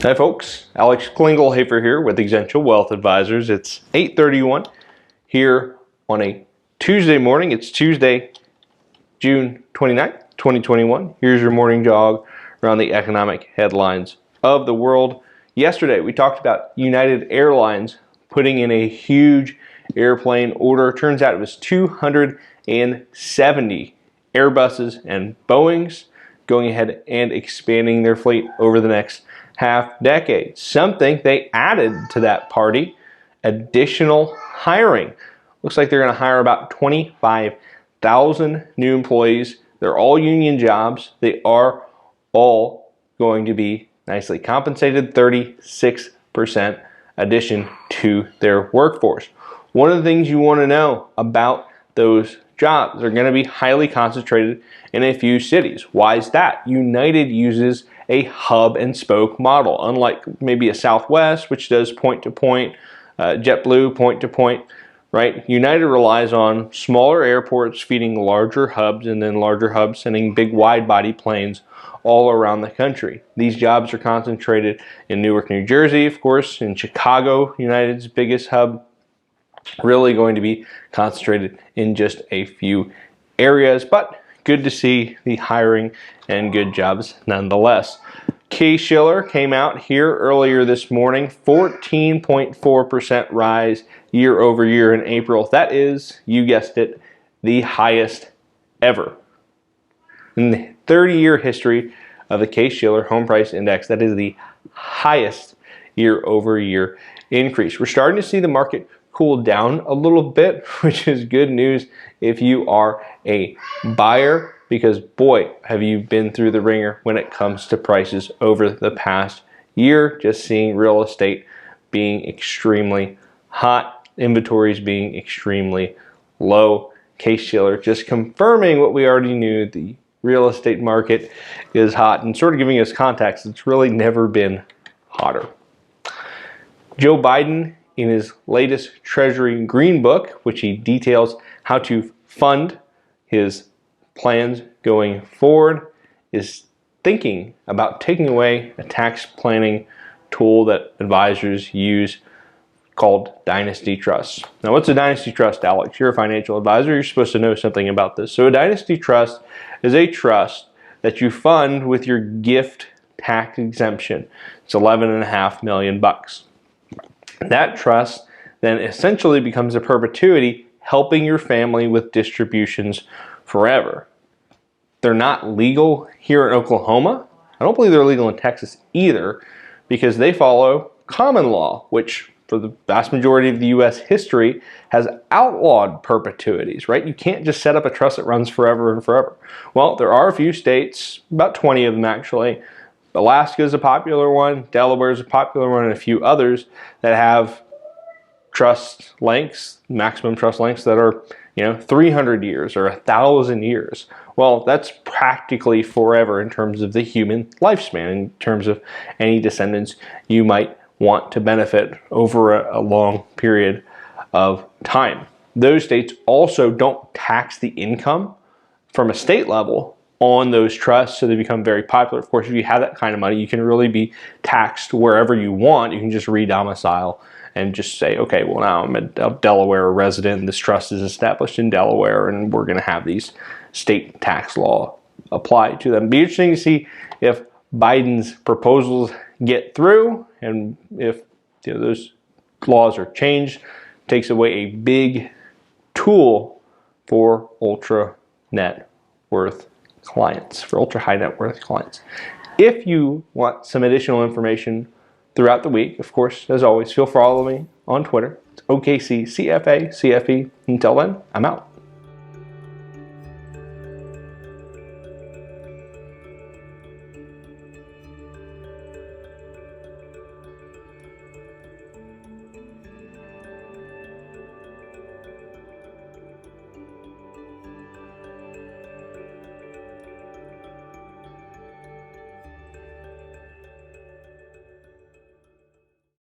Hi folks, Alex Klingelhofer here with Exencial Wealth Advisors. It's 8:31 here on a Tuesday morning. It's Tuesday, June 29th, 2021. Here's your morning jog around the economic headlines of the world. Yesterday we talked about United Airlines putting in a huge airplane order. Turns out it was 270 Airbuses and Boeings going ahead and expanding their fleet over the next half decade. Something they added to that party, additional hiring. Looks like they're going to hire about 25,000 new employees. They're all union jobs. They are all going to be nicely compensated, 36% addition to their workforce. One of the things you want to know about those jobs, they're going to be highly concentrated in a few cities. Why is that? United uses a hub and spoke model, unlike maybe a Southwest, which does point to point, JetBlue point to point, right? United relies on smaller airports feeding larger hubs, and then larger hubs sending big wide body planes all around the country. These jobs are concentrated in Newark, New Jersey, of course, in Chicago, United's biggest hub, really going to be concentrated in just a few areas, but good to see the hiring and good jobs nonetheless. Case-Shiller came out here earlier this morning, 14.4% rise year over year in April. That is, you guessed it, the highest ever. In the 30-year history of the Case-Shiller Home Price Index, that is the highest year over year increase. We're starting to see the market cool down a little bit, which is good news if you are a buyer, because boy, have you been through the ringer when it comes to prices over the past year. Just seeing real estate being extremely hot, inventories being extremely low. Case-Shiller just confirming what we already knew, the real estate market is hot, and sort of giving us context. It's really never been hotter. Joe Biden, in his latest Treasury Green Book, which he details how to fund his plans going forward, is thinking about taking away a tax planning tool that advisors use called dynasty trusts. Now, what's a dynasty trust, Alex? You're a financial advisor. You're supposed to know something about this. So a dynasty trust is a trust that you fund with your gift tax exemption. It's $11.5 million. That trust then essentially becomes a perpetuity, helping your family with distributions forever. They're not legal here in Oklahoma. I don't believe they're legal in Texas either, because they follow common law, which for the vast majority of the U.S. history has outlawed perpetuities, right? You can't just set up a trust that runs forever and forever. Well, there are a few states, about 20 of them actually. Alaska is a popular one, Delaware is a popular one, and a few others that have trust lengths, maximum trust lengths that are, 300 years or 1,000 years. Well, that's practically forever in terms of the human lifespan, in terms of any descendants you might want to benefit over a long period of time. Those states also don't tax the income from a state level on those trusts, so they become very popular. Of course, if you have that kind of money, you can really be taxed wherever you want. You can just re-domicile and just say, okay, well, now I'm a Delaware resident, this trust is established in Delaware, and we're going to have these state tax law apply to them. It'd be interesting to see if Biden's proposals get through, and if those laws are changed, takes away a big tool for ultra net worth clients, for ultra high net worth clients. If you want some additional information throughout the week, of course, as always, feel free to follow me on Twitter. It's OKC CFA CFE. Until then, I'm out.